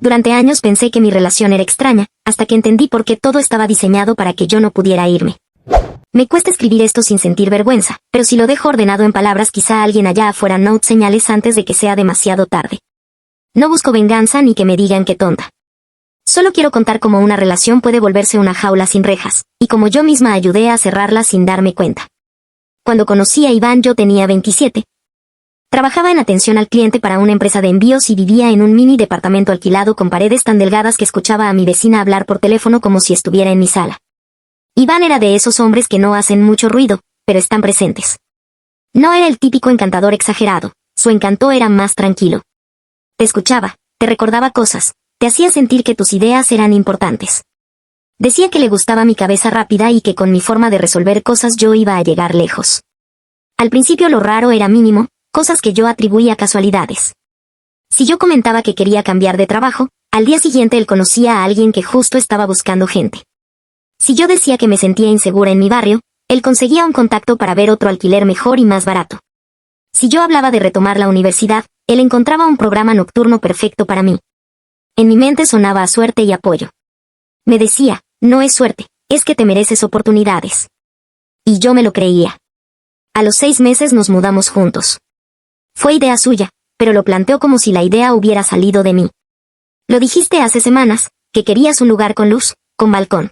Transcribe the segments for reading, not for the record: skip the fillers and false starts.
Durante años pensé que mi relación era extraña, hasta que entendí por qué todo estaba diseñado para que yo no pudiera irme. Me cuesta escribir esto sin sentir vergüenza, pero si lo dejo ordenado en palabras quizá alguien allá afuera note señales antes de que sea demasiado tarde. No busco venganza ni que me digan que tonta. Solo quiero contar cómo una relación puede volverse una jaula sin rejas, y cómo yo misma ayudé a cerrarla sin darme cuenta. Cuando conocí a Iván yo tenía 27. Trabajaba en atención al cliente para una empresa de envíos y vivía en un mini departamento alquilado con paredes tan delgadas que escuchaba a mi vecina hablar por teléfono como si estuviera en mi sala. Iván era de esos hombres que no hacen mucho ruido, pero están presentes. No era el típico encantador exagerado, su encanto era más tranquilo. Te escuchaba, te recordaba cosas, te hacía sentir que tus ideas eran importantes. Decía que le gustaba mi cabeza rápida y que con mi forma de resolver cosas yo iba a llegar lejos. Al principio lo raro era mínimo, cosas que yo atribuía a casualidades. Si yo comentaba que quería cambiar de trabajo, al día siguiente él conocía a alguien que justo estaba buscando gente. Si yo decía que me sentía insegura en mi barrio, él conseguía un contacto para ver otro alquiler mejor y más barato. Si yo hablaba de retomar la universidad, él encontraba un programa nocturno perfecto para mí. En mi mente sonaba a suerte y apoyo. Me decía, no es suerte, es que te mereces oportunidades. Y yo me lo creía. A los 6 meses nos mudamos juntos. Fue idea suya, pero lo planteó como si la idea hubiera salido de mí. Lo dijiste hace semanas, que querías un lugar con luz, con balcón.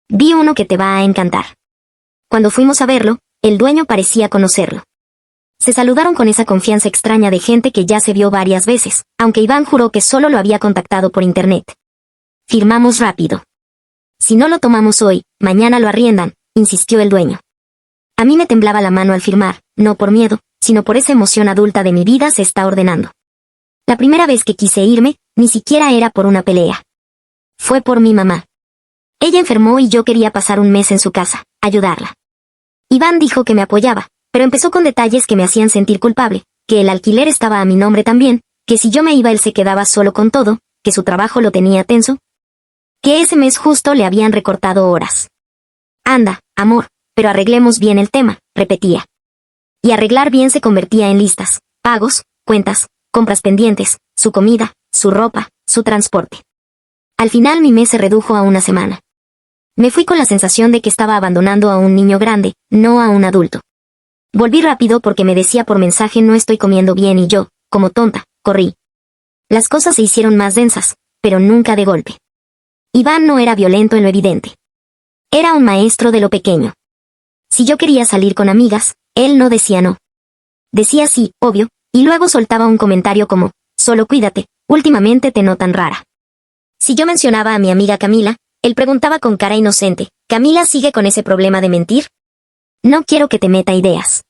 Vi uno que te va a encantar. Cuando fuimos a verlo, el dueño parecía conocerlo. Se saludaron con esa confianza extraña de gente que ya se vio varias veces, aunque Iván juró que solo lo había contactado por internet. Firmamos rápido. Si no lo tomamos hoy, mañana lo arriendan, insistió el dueño. A mí me temblaba la mano al firmar, no por miedo, sino por esa emoción adulta de mi vida se está ordenando. La primera vez que quise irme, ni siquiera era por una pelea. Fue por mi mamá. Ella enfermó y yo quería pasar un mes en su casa, ayudarla. Iván dijo que me apoyaba, pero empezó con detalles que me hacían sentir culpable, que el alquiler estaba a mi nombre también, que si yo me iba él se quedaba solo con todo, que su trabajo lo tenía tenso, que ese mes justo le habían recortado horas. Anda, amor, pero arreglemos bien el tema, repetía. Y arreglar bien se convertía en listas, pagos, cuentas, compras pendientes, su comida, su ropa, su transporte. Al final mi mes se redujo a una semana. Me fui con la sensación de que estaba abandonando a un niño grande, no a un adulto. Volví rápido porque me decía por mensaje no estoy comiendo bien y yo, como tonta, corrí. Las cosas se hicieron más densas, pero nunca de golpe. Iván no era violento en lo evidente. Era un maestro de lo pequeño. Si yo quería salir con amigas, él no decía no. Decía sí, obvio, y luego soltaba un comentario como, solo cuídate, últimamente te notan rara. Si yo mencionaba a mi amiga Camila, él preguntaba con cara inocente, ¿Camila sigue con ese problema de mentir? No quiero que te meta ideas.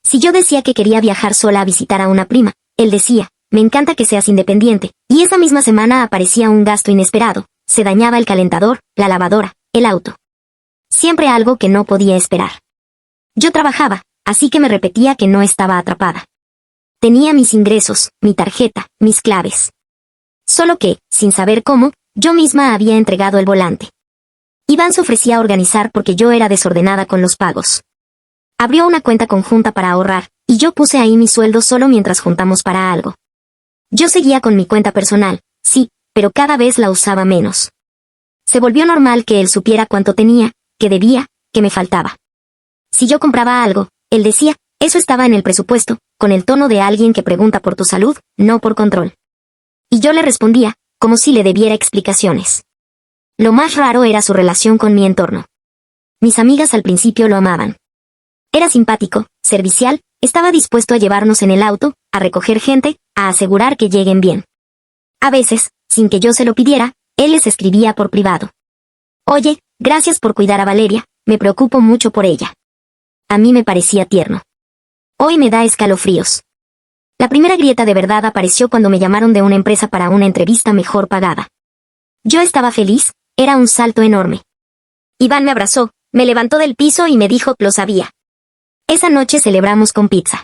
Si yo decía que quería viajar sola a visitar a una prima, él decía, me encanta que seas independiente, y esa misma semana aparecía un gasto inesperado, se dañaba el calentador, la lavadora, el auto. Siempre algo que no podía esperar. Yo trabajaba, así que me repetía que no estaba atrapada. Tenía mis ingresos, mi tarjeta, mis claves. Solo que, sin saber cómo, yo misma había entregado el volante. Iván se ofrecía a organizar porque yo era desordenada con los pagos. Abrió una cuenta conjunta para ahorrar, y yo puse ahí mi sueldo solo mientras juntamos para algo. Yo seguía con mi cuenta personal, sí, pero cada vez la usaba menos. Se volvió normal que él supiera cuánto tenía, que debía, que me faltaba. Si yo compraba algo, él decía, eso estaba en el presupuesto, con el tono de alguien que pregunta por tu salud, no por control. Y yo le respondía, como si le debiera explicaciones. Lo más raro era su relación con mi entorno. Mis amigas al principio lo amaban. Era simpático, servicial, estaba dispuesto a llevarnos en el auto, a recoger gente, a asegurar que lleguen bien. A veces, sin que yo se lo pidiera, él les escribía por privado. Oye, gracias por cuidar a Valeria, me preocupo mucho por ella. A mí me parecía tierno. Hoy me da escalofríos. La primera grieta de verdad apareció cuando me llamaron de una empresa para una entrevista mejor pagada. Yo estaba feliz, era un salto enorme. Iván me abrazó, me levantó del piso y me dijo que lo sabía. Esa noche celebramos con pizza.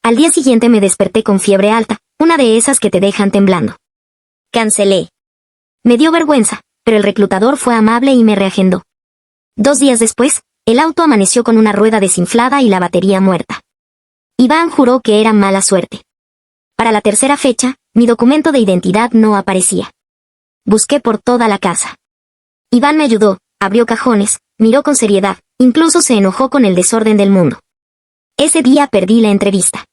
Al día siguiente me desperté con fiebre alta, una de esas que te dejan temblando. Cancelé. Me dio vergüenza, pero el reclutador fue amable y me reagendó. 2 días después, el auto amaneció con una rueda desinflada y la batería muerta. Iván juró que era mala suerte. Para la tercera fecha, Mi documento de identidad no aparecía. Busqué por toda la casa. Iván me ayudó, abrió cajones, miró con seriedad, incluso se enojó con el desorden del mundo. Ese día perdí la entrevista.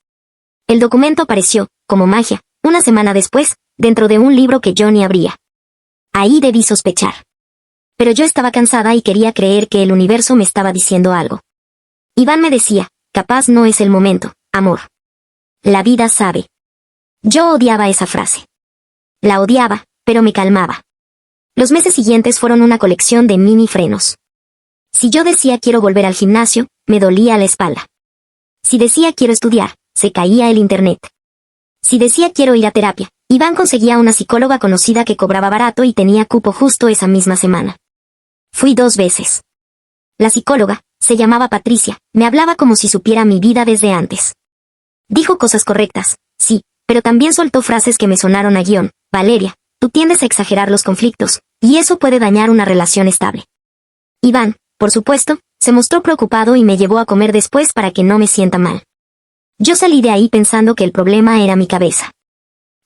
El documento apareció, como magia, una semana después, dentro de un libro que yo ni abría. Ahí debí sospechar. Pero yo estaba cansada y quería creer que el universo me estaba diciendo algo. Iván me decía, capaz no es el momento, amor. La vida sabe. Yo odiaba esa frase. La odiaba, pero me calmaba. Los meses siguientes fueron una colección de mini frenos. Si yo decía quiero volver al gimnasio, me dolía la espalda. Si decía quiero estudiar, se caía el internet. Si decía quiero ir a terapia, Iván conseguía una psicóloga conocida que cobraba barato y tenía cupo justo esa misma semana. Fui 2 veces. La psicóloga, se llamaba Patricia, me hablaba como si supiera mi vida desde antes. Dijo cosas correctas, sí, pero también soltó frases que me sonaron a guión. Valeria, tú tiendes a exagerar los conflictos, y eso puede dañar una relación estable. Iván, por supuesto, se mostró preocupado y me llevó a comer después para que no me sienta mal. Yo salí de ahí pensando que el problema era mi cabeza.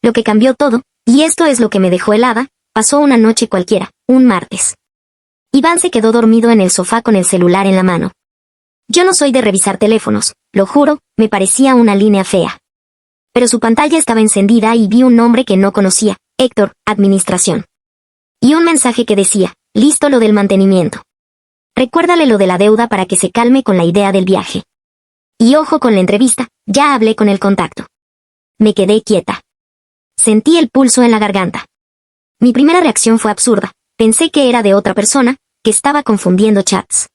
Lo que cambió todo, y esto es lo que me dejó helada, pasó una noche cualquiera, un martes. Iván se quedó dormido en el sofá con el celular en la mano. Yo no soy de revisar teléfonos, lo juro, me parecía una línea fea. Pero su pantalla estaba encendida y vi un nombre que no conocía, Héctor, Administración. Y un mensaje que decía, listo lo del mantenimiento. Recuérdale lo de la deuda para que se calme con la idea del viaje. Y ojo con la entrevista, ya hablé con el contacto. Me quedé quieta. Sentí el pulso en la garganta. Mi primera reacción fue absurda, pensé que era de otra persona, que estaba confundiendo chats.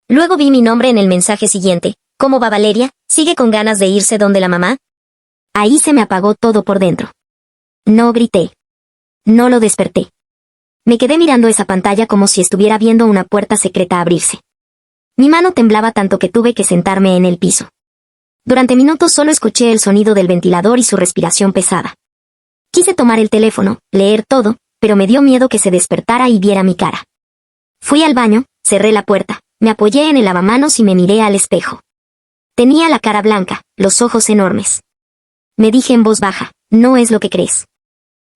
Luego vi mi nombre en el mensaje siguiente, ¿cómo va Valeria? ¿Sigue con ganas de irse donde la mamá? Ahí se me apagó todo por dentro. No grité. No lo desperté. Me quedé mirando esa pantalla como si estuviera viendo una puerta secreta abrirse. Mi mano temblaba tanto que tuve que sentarme en el piso. Durante minutos solo escuché el sonido del ventilador y su respiración pesada. Quise tomar el teléfono, leer todo, pero me dio miedo que se despertara y viera mi cara. Fui al baño, cerré la puerta, me apoyé en el lavamanos y me miré al espejo. Tenía la cara blanca, los ojos enormes. Me dije en voz baja, no es lo que crees.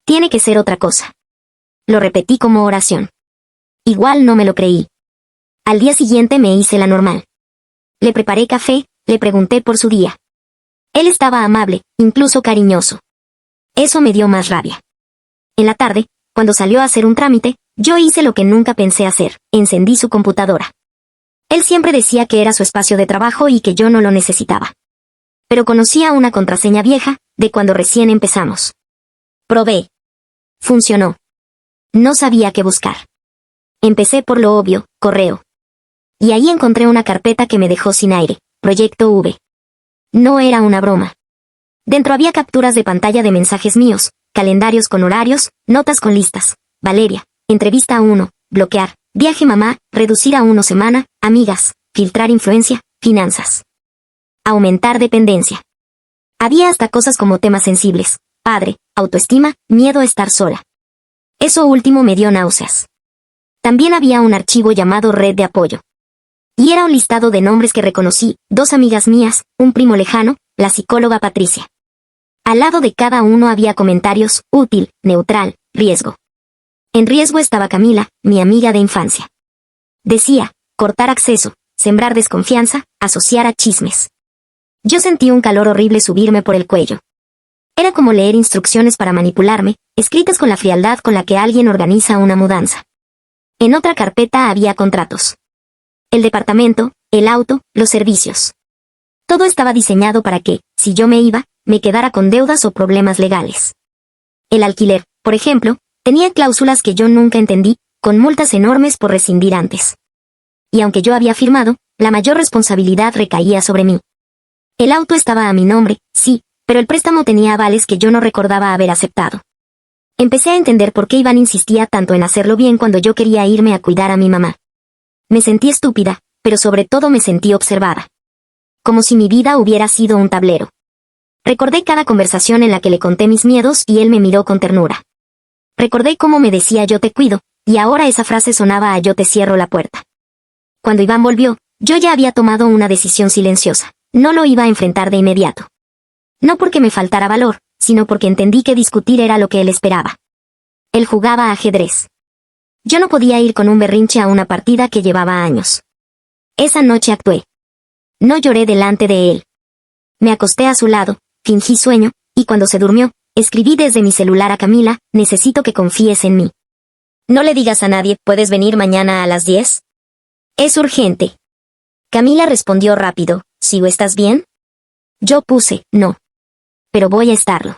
Tiene que ser otra cosa. Lo repetí como oración. Igual no me lo creí. Al día siguiente me hice la normal. Le preparé café, le pregunté por su día. Él estaba amable, incluso cariñoso. Eso me dio más rabia. En la tarde, cuando salió a hacer un trámite, yo hice lo que nunca pensé hacer, encendí su computadora. Él siempre decía que era su espacio de trabajo y que yo no lo necesitaba. Pero conocía una contraseña vieja, de cuando recién empezamos. Probé. Funcionó. No sabía qué buscar. Empecé por lo obvio, correo. Y ahí encontré una carpeta que me dejó sin aire, Proyecto V. No era una broma. Dentro había capturas de pantalla de mensajes míos, calendarios con horarios, notas con listas. Valeria, entrevista a 1, bloquear, viaje mamá, reducir a 1 semana, amigas, filtrar influencia, finanzas. Aumentar dependencia. Había hasta cosas como temas sensibles, padre, autoestima, miedo a estar sola. Eso último me dio náuseas. También había un archivo llamado Red de Apoyo. Y era un listado de nombres que reconocí, 2 amigas mías, un primo lejano, la psicóloga Patricia. Al lado de cada uno había comentarios, útil, neutral, riesgo. En riesgo estaba Camila, mi amiga de infancia. Decía, cortar acceso, sembrar desconfianza, asociar a chismes. Yo sentí un calor horrible subirme por el cuello. Era como leer instrucciones para manipularme, escritas con la frialdad con la que alguien organiza una mudanza. En otra carpeta había contratos. El departamento, el auto, los servicios. Todo estaba diseñado para que, si yo me iba, me quedara con deudas o problemas legales. El alquiler, por ejemplo, tenía cláusulas que yo nunca entendí, con multas enormes por rescindir antes. Y aunque yo había firmado, la mayor responsabilidad recaía sobre mí. El auto estaba a mi nombre, sí, pero el préstamo tenía avales que yo no recordaba haber aceptado. Empecé a entender por qué Iván insistía tanto en hacerlo bien cuando yo quería irme a cuidar a mi mamá. Me sentí estúpida, pero sobre todo me sentí observada. Como si mi vida hubiera sido un tablero. Recordé cada conversación en la que le conté mis miedos y él me miró con ternura. Recordé cómo me decía yo te cuido, y ahora esa frase sonaba a yo te cierro la puerta. Cuando Iván volvió, yo ya había tomado una decisión silenciosa. No lo iba a enfrentar de inmediato. No porque me faltara valor, sino porque entendí que discutir era lo que él esperaba. Él jugaba ajedrez. Yo no podía ir con un berrinche a una partida que llevaba años. Esa noche actué. No lloré delante de él. Me acosté a su lado, fingí sueño, y cuando se durmió, escribí desde mi celular a Camila: necesito que confíes en mí. No le digas a nadie, ¿puedes venir mañana a las 10? Es urgente. Camila respondió rápido: ¿Sigo estás bien? Yo puse, no. Pero voy a estarlo.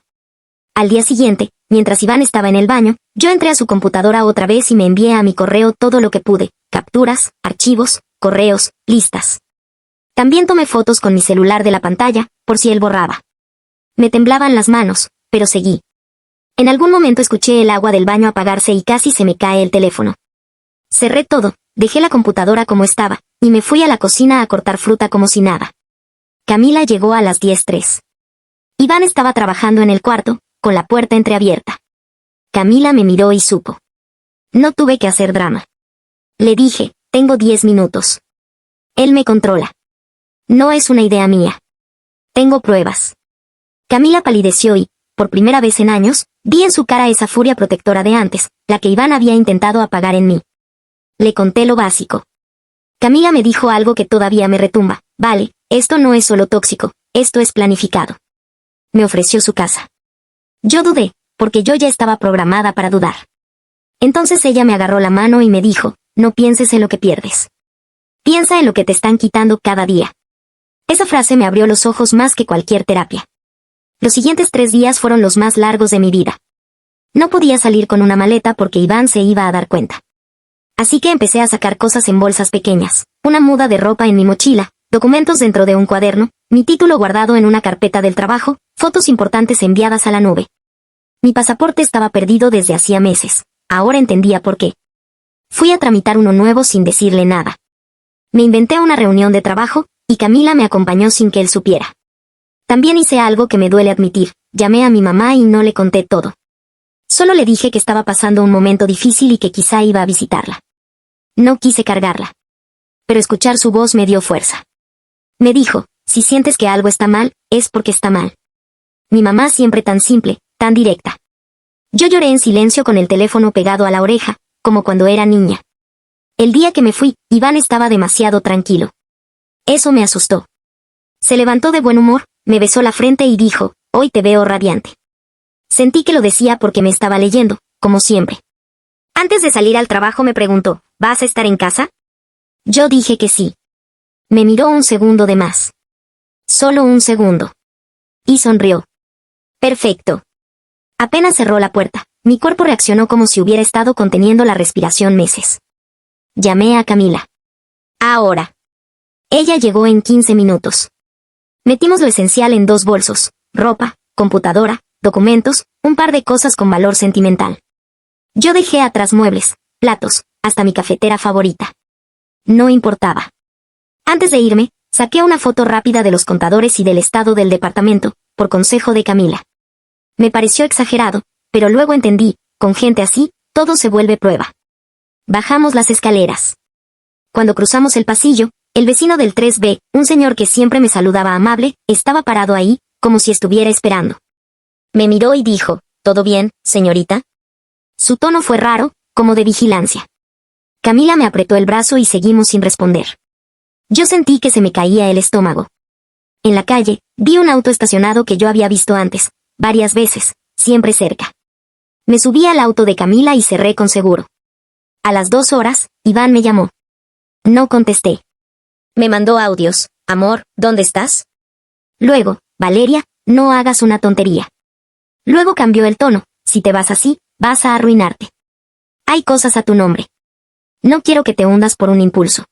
Al día siguiente, mientras Iván estaba en el baño, yo entré a su computadora otra vez y me envié a mi correo todo lo que pude: capturas, archivos, correos, listas. También tomé fotos con mi celular de la pantalla, por si él borraba. Me temblaban las manos, pero seguí. En algún momento escuché el agua del baño apagarse y casi se me cae el teléfono. Cerré todo, dejé la computadora como estaba, y me fui a la cocina a cortar fruta como si nada. Camila llegó a las 10:03. Iván estaba trabajando en el cuarto, con la puerta entreabierta. Camila me miró y supo. No tuve que hacer drama. Le dije: tengo 10 minutos. Él me controla. No es una idea mía. Tengo pruebas. Camila palideció y, por primera vez en años, vi en su cara esa furia protectora de antes, la que Iván había intentado apagar en mí. Le conté lo básico. Camila me dijo algo que todavía me retumba: vale, esto no es solo tóxico, esto es planificado. Me ofreció su casa. Yo dudé, porque yo ya estaba programada para dudar. Entonces ella me agarró la mano y me dijo: no pienses en lo que pierdes. Piensa en lo que te están quitando cada día. Esa frase me abrió los ojos más que cualquier terapia. Los siguientes 3 días fueron los más largos de mi vida. No podía salir con una maleta porque Iván se iba a dar cuenta. Así que empecé a sacar cosas en bolsas pequeñas, una muda de ropa en mi mochila, documentos dentro de un cuaderno, mi título guardado en una carpeta del trabajo, fotos importantes enviadas a la nube. Mi pasaporte estaba perdido desde hacía meses. Ahora entendía por qué. Fui a tramitar uno nuevo sin decirle nada. Me inventé una reunión de trabajo, y Camila me acompañó sin que él supiera. También hice algo que me duele admitir: llamé a mi mamá y no le conté todo. Solo le dije que estaba pasando un momento difícil y que quizá iba a visitarla. No quise cargarla. Pero escuchar su voz me dio fuerza. Me dijo: si sientes que algo está mal, es porque está mal. Mi mamá siempre tan simple, tan directa. Yo lloré en silencio con el teléfono pegado a la oreja, como cuando era niña. El día que me fui, Iván estaba demasiado tranquilo. Eso me asustó. Se levantó de buen humor, me besó la frente y dijo: hoy te veo radiante. Sentí que lo decía porque me estaba leyendo, como siempre. Antes de salir al trabajo me preguntó: ¿vas a estar en casa? Yo dije que sí. Me miró un segundo de más. Solo un segundo. Y sonrió. Perfecto. Apenas cerró la puerta, mi cuerpo reaccionó como si hubiera estado conteniendo la respiración meses. Llamé a Camila. Ahora. Ella llegó en 15 minutos. Metimos lo esencial en 2 bolsos: ropa, computadora, documentos, un par de cosas con valor sentimental. Yo dejé atrás muebles, platos, hasta mi cafetera favorita. No importaba. Antes de irme, saqué una foto rápida de los contadores y del estado del departamento, por consejo de Camila. Me pareció exagerado, pero luego entendí: con gente así, todo se vuelve prueba. Bajamos las escaleras. Cuando cruzamos el pasillo, el vecino del 3B, un señor que siempre me saludaba amable, estaba parado ahí, como si estuviera esperando. Me miró y dijo: ¿todo bien, señorita? Su tono fue raro, como de vigilancia. Camila me apretó el brazo y seguimos sin responder. Yo sentí que se me caía el estómago. En la calle, vi un auto estacionado que yo había visto antes, varias veces, siempre cerca. Me subí al auto de Camila y cerré con seguro. A las 2 horas, Iván me llamó. No contesté. Me mandó audios: amor, ¿dónde estás? Luego: Valeria, no hagas una tontería. Luego cambió el tono: si te vas así, vas a arruinarte. Hay cosas a tu nombre. No quiero que te hundas por un impulso.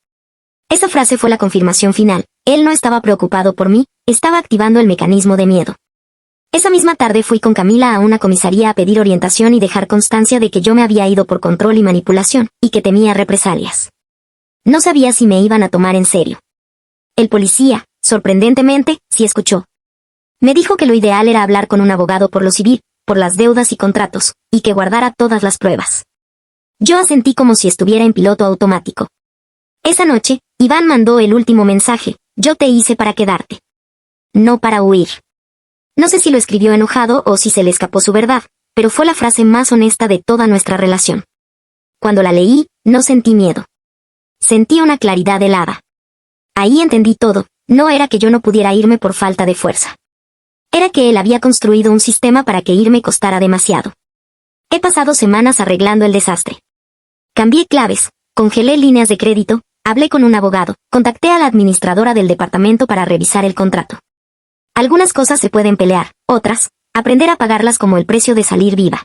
Esa frase fue la confirmación final. Él no estaba preocupado por mí, estaba activando el mecanismo de miedo. Esa misma tarde fui con Camila a una comisaría a pedir orientación y dejar constancia de que yo me había ido por control y manipulación, y que temía represalias. No sabía si me iban a tomar en serio. El policía, sorprendentemente, sí escuchó. Me dijo que lo ideal era hablar con un abogado por lo civil, por las deudas y contratos, y que guardara todas las pruebas. Yo asentí como si estuviera en piloto automático. Esa noche, Iván mandó el último mensaje: yo te hice para quedarte. No para huir. No sé si lo escribió enojado o si se le escapó su verdad, pero fue la frase más honesta de toda nuestra relación. Cuando la leí, no sentí miedo. Sentí una claridad helada. Ahí entendí todo, no era que yo no pudiera irme por falta de fuerza. Era que él había construido un sistema para que irme costara demasiado. He pasado semanas arreglando el desastre. Cambié claves, congelé líneas de crédito, hablé con un abogado, contacté a la administradora del departamento para revisar el contrato. Algunas cosas se pueden pelear, otras, aprender a pagarlas como el precio de salir viva.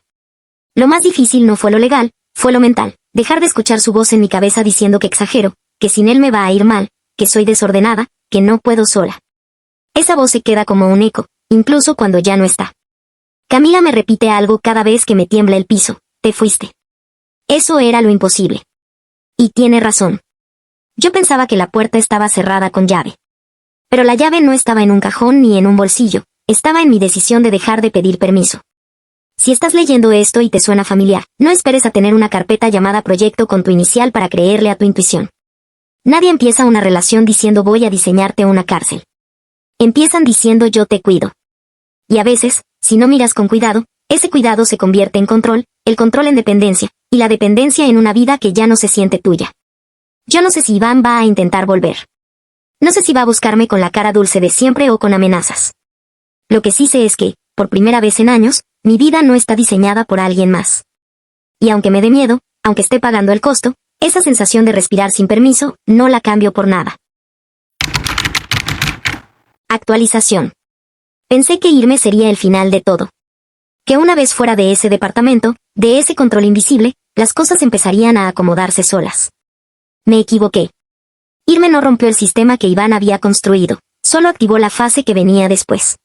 Lo más difícil no fue lo legal, fue lo mental, dejar de escuchar su voz en mi cabeza diciendo que exagero, que sin él me va a ir mal, que soy desordenada, que no puedo sola. Esa voz se queda como un eco, incluso cuando ya no está. Camila me repite algo cada vez que me tiembla el piso: te fuiste. Eso era lo imposible. Y tiene razón. Yo pensaba que la puerta estaba cerrada con llave. Pero la llave no estaba en un cajón ni en un bolsillo, estaba en mi decisión de dejar de pedir permiso. Si estás leyendo esto y te suena familiar, no esperes a tener una carpeta llamada proyecto con tu inicial para creerle a tu intuición. Nadie empieza una relación diciendo voy a diseñarte una cárcel. Empiezan diciendo yo te cuido. Y a veces, si no miras con cuidado, ese cuidado se convierte en control, el control en dependencia, y la dependencia en una vida que ya no se siente tuya. Yo no sé si Iván va a intentar volver. No sé si va a buscarme con la cara dulce de siempre o con amenazas. Lo que sí sé es que, por primera vez en años, mi vida no está diseñada por alguien más. Y aunque me dé miedo, aunque esté pagando el costo, esa sensación de respirar sin permiso, no la cambio por nada. Actualización. Pensé que irme sería el final de todo. Que una vez fuera de ese departamento, de ese control invisible, las cosas empezarían a acomodarse solas. Me equivoqué. Irme no rompió el sistema que Iván había construido, solo activó la fase que venía después.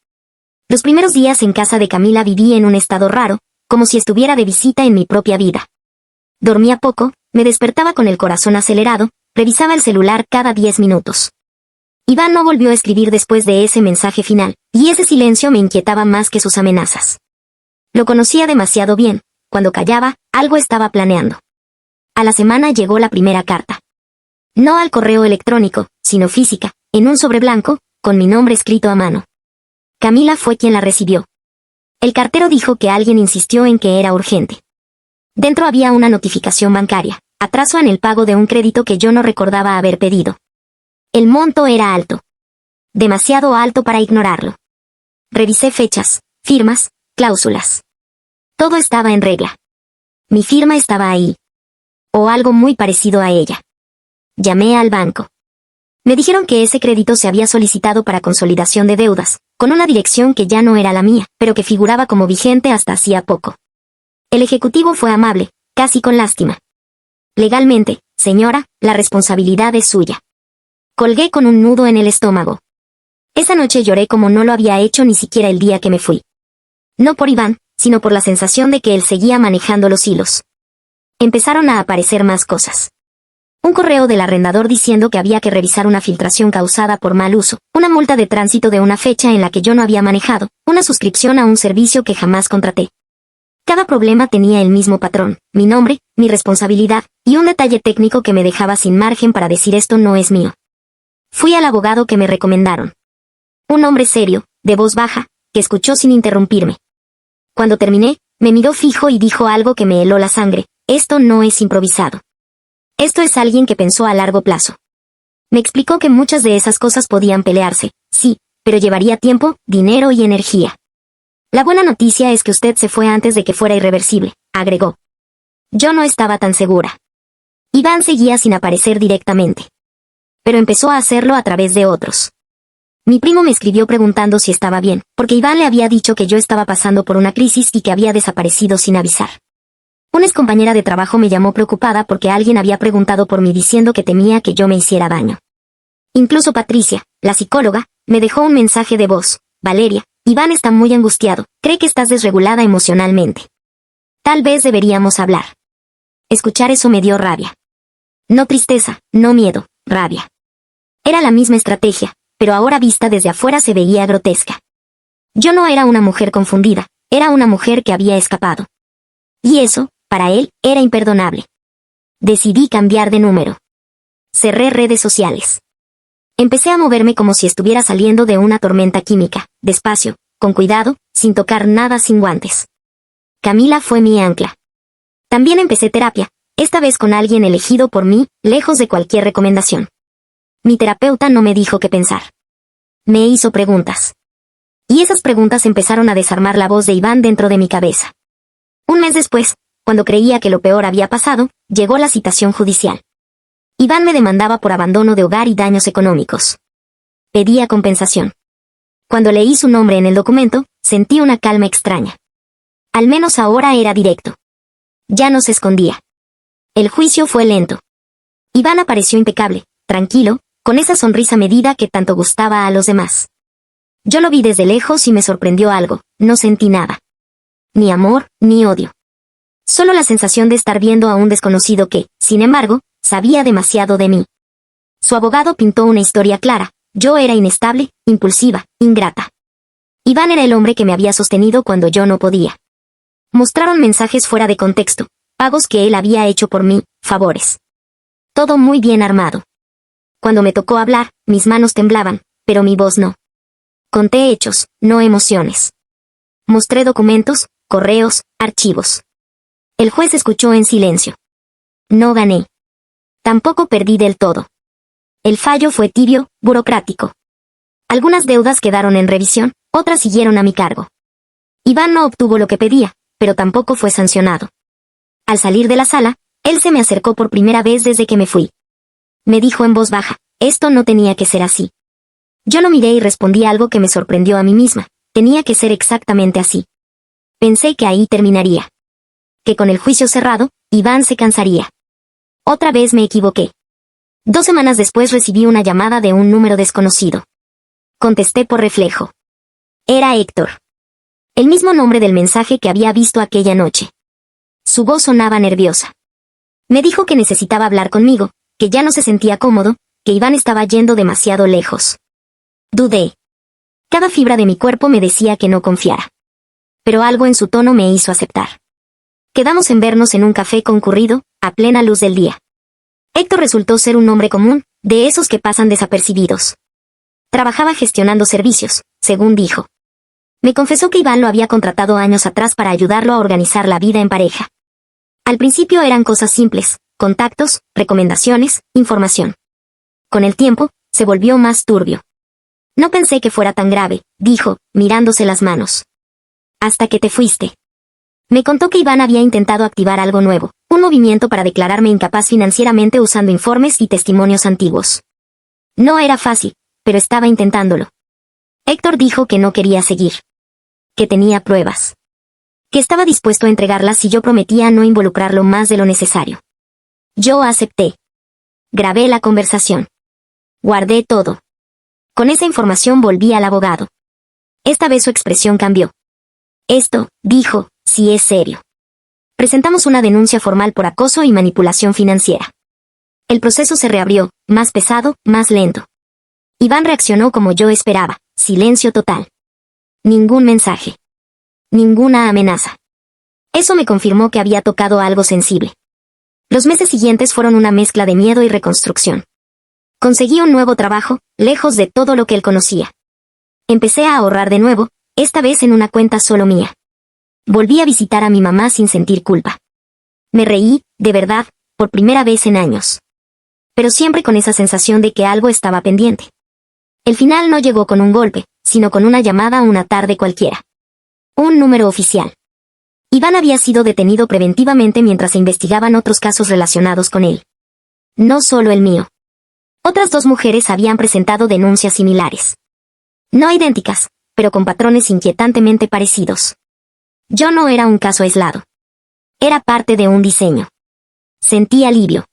Los primeros días en casa de Camila viví en un estado raro, como si estuviera de visita en mi propia vida. Dormía poco, me despertaba con el corazón acelerado, revisaba el celular cada 10 minutos. Iván no volvió a escribir después de ese mensaje final, y ese silencio me inquietaba más que sus amenazas. Lo conocía demasiado bien, cuando callaba, algo estaba planeando. A la semana llegó la primera carta. No al correo electrónico, sino física, en un sobre blanco, con mi nombre escrito a mano. Camila fue quien la recibió. El cartero dijo que alguien insistió en que era urgente. Dentro había una notificación bancaria, atraso en el pago de un crédito que yo no recordaba haber pedido. El monto era alto. Demasiado alto para ignorarlo. Revisé fechas, firmas, cláusulas. Todo estaba en regla. Mi firma estaba ahí. O algo muy parecido a ella. Llamé al banco. Me dijeron que ese crédito se había solicitado para consolidación de deudas, con una dirección que ya no era la mía, pero que figuraba como vigente hasta hacía poco. El ejecutivo fue amable, casi con lástima. Legalmente, señora, la responsabilidad es suya. Colgué con un nudo en el estómago. Esa noche lloré como no lo había hecho ni siquiera el día que me fui. No por Iván, sino por la sensación de que él seguía manejando los hilos. Empezaron a aparecer más cosas. Un correo del arrendador diciendo que había que revisar una filtración causada por mal uso, una multa de tránsito de una fecha en la que yo no había manejado, una suscripción a un servicio que jamás contraté. Cada problema tenía el mismo patrón, mi nombre, mi responsabilidad, y un detalle técnico que me dejaba sin margen para decir esto no es mío. Fui al abogado que me recomendaron. Un hombre serio, de voz baja, que escuchó sin interrumpirme. Cuando terminé, me miró fijo y dijo algo que me heló la sangre: esto no es improvisado. Esto es alguien que pensó a largo plazo. Me explicó que muchas de esas cosas podían pelearse, sí, pero llevaría tiempo, dinero y energía. La buena noticia es que usted se fue antes de que fuera irreversible, agregó. Yo no estaba tan segura. Iván seguía sin aparecer directamente. Pero empezó a hacerlo a través de otros. Mi primo me escribió preguntando si estaba bien, porque Iván le había dicho que yo estaba pasando por una crisis y que había desaparecido sin avisar. Una excompañera de trabajo me llamó preocupada porque alguien había preguntado por mí diciendo que temía que yo me hiciera daño. Incluso Patricia, la psicóloga, me dejó un mensaje de voz: Valeria, Iván está muy angustiado, cree que estás desregulada emocionalmente. Tal vez deberíamos hablar. Escuchar eso me dio rabia. No tristeza, no miedo, rabia. Era la misma estrategia, pero ahora vista desde afuera se veía grotesca. Yo no era una mujer confundida, era una mujer que había escapado. Y eso, para él, era imperdonable. Decidí cambiar de número. Cerré redes sociales. Empecé a moverme como si estuviera saliendo de una tormenta química, despacio, con cuidado, sin tocar nada, sin guantes. Camila fue mi ancla. También empecé terapia, esta vez con alguien elegido por mí, lejos de cualquier recomendación. Mi terapeuta no me dijo qué pensar. Me hizo preguntas. Y esas preguntas empezaron a desarmar la voz de Iván dentro de mi cabeza. Un mes después, cuando creía que lo peor había pasado, llegó la citación judicial. Iván me demandaba por abandono de hogar y daños económicos. Pedía compensación. Cuando leí su nombre en el documento, sentí una calma extraña. Al menos ahora era directo. Ya no se escondía. El juicio fue lento. Iván apareció impecable, tranquilo, con esa sonrisa medida que tanto gustaba a los demás. Yo lo vi desde lejos y me sorprendió algo, no sentí nada. Ni amor, ni odio. Solo la sensación de estar viendo a un desconocido que, sin embargo, sabía demasiado de mí. Su abogado pintó una historia clara, yo era inestable, impulsiva, ingrata. Iván era el hombre que me había sostenido cuando yo no podía. Mostraron mensajes fuera de contexto, pagos que él había hecho por mí, favores. Todo muy bien armado. Cuando me tocó hablar, mis manos temblaban, pero mi voz no. Conté hechos, no emociones. Mostré documentos, correos, archivos. El juez escuchó en silencio. No gané. Tampoco perdí del todo. El fallo fue tibio, burocrático. Algunas deudas quedaron en revisión, otras siguieron a mi cargo. Iván no obtuvo lo que pedía, pero tampoco fue sancionado. Al salir de la sala, él se me acercó por primera vez desde que me fui. Me dijo en voz baja, esto no tenía que ser así. Yo lo miré y respondí algo que me sorprendió a mí misma, tenía que ser exactamente así. Pensé que ahí terminaría. Que con el juicio cerrado, Iván se cansaría. Otra vez me equivoqué. 2 semanas después recibí una llamada de un número desconocido. Contesté por reflejo. Era Héctor. El mismo nombre del mensaje que había visto aquella noche. Su voz sonaba nerviosa. Me dijo que necesitaba hablar conmigo, que ya no se sentía cómodo, que Iván estaba yendo demasiado lejos. Dudé. Cada fibra de mi cuerpo me decía que no confiara. Pero algo en su tono me hizo aceptar. Quedamos en vernos en un café concurrido, a plena luz del día. Héctor resultó ser un hombre común, de esos que pasan desapercibidos. Trabajaba gestionando servicios, según dijo. Me confesó que Iván lo había contratado años atrás para ayudarlo a organizar la vida en pareja. Al principio eran cosas simples, contactos, recomendaciones, información. Con el tiempo, se volvió más turbio. No pensé que fuera tan grave, dijo, mirándose las manos. Hasta que te fuiste. Me contó que Iván había intentado activar algo nuevo, un movimiento para declararme incapaz financieramente usando informes y testimonios antiguos. No era fácil, pero estaba intentándolo. Héctor dijo que no quería seguir. Que tenía pruebas. Que estaba dispuesto a entregarlas si yo prometía no involucrarlo más de lo necesario. Yo acepté. Grabé la conversación. Guardé todo. Con esa información volví al abogado. Esta vez su expresión cambió. Esto, dijo, sí es serio. Presentamos una denuncia formal por acoso y manipulación financiera. El proceso se reabrió, más pesado, más lento. Iván reaccionó como yo esperaba, silencio total. Ningún mensaje. Ninguna amenaza. Eso me confirmó que había tocado algo sensible. Los meses siguientes fueron una mezcla de miedo y reconstrucción. Conseguí un nuevo trabajo, lejos de todo lo que él conocía. Empecé a ahorrar de nuevo, esta vez en una cuenta solo mía. Volví a visitar a mi mamá sin sentir culpa. Me reí, de verdad, por primera vez en años. Pero siempre con esa sensación de que algo estaba pendiente. El final no llegó con un golpe, sino con una llamada una tarde cualquiera. Un número oficial. Iván había sido detenido preventivamente mientras se investigaban otros casos relacionados con él. No solo el mío. Otras 2 mujeres habían presentado denuncias similares. No idénticas, pero con patrones inquietantemente parecidos. Yo no era un caso aislado. Era parte de un diseño. Sentí alivio.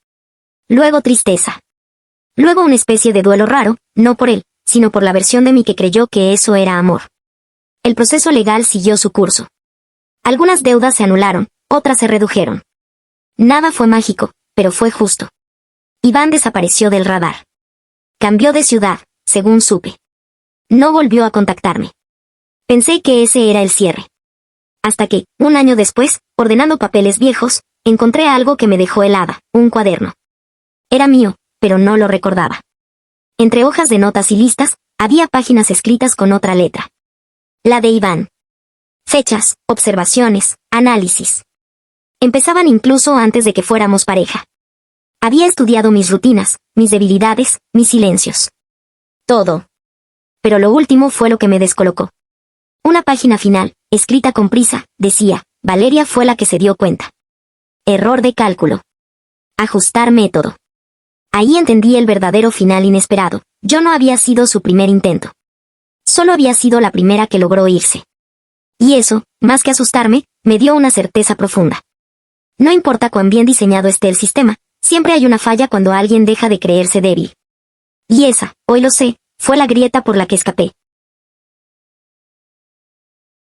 Luego tristeza. Luego una especie de duelo raro, no por él, sino por la versión de mí que creyó que eso era amor. El proceso legal siguió su curso. Algunas deudas se anularon, otras se redujeron. Nada fue mágico, pero fue justo. Iván desapareció del radar. Cambió de ciudad, según supe. No volvió a contactarme. Pensé que ese era el cierre. Hasta que, un año después, ordenando papeles viejos, encontré algo que me dejó helada, un cuaderno. Era mío, pero no lo recordaba. Entre hojas de notas y listas, había páginas escritas con otra letra. La de Iván. Fechas, observaciones, análisis. Empezaban incluso antes de que fuéramos pareja. Había estudiado mis rutinas, mis debilidades, mis silencios. Todo. Pero lo último fue lo que me descolocó. Una página final, escrita con prisa, decía, Valeria fue la que se dio cuenta. Error de cálculo. Ajustar método. Ahí entendí el verdadero final inesperado. Yo no había sido su primer intento. Solo había sido la primera que logró irse. Y eso, más que asustarme, me dio una certeza profunda. No importa cuán bien diseñado esté el sistema, siempre hay una falla cuando alguien deja de creerse débil. Y esa, hoy lo sé, fue la grieta por la que escapé.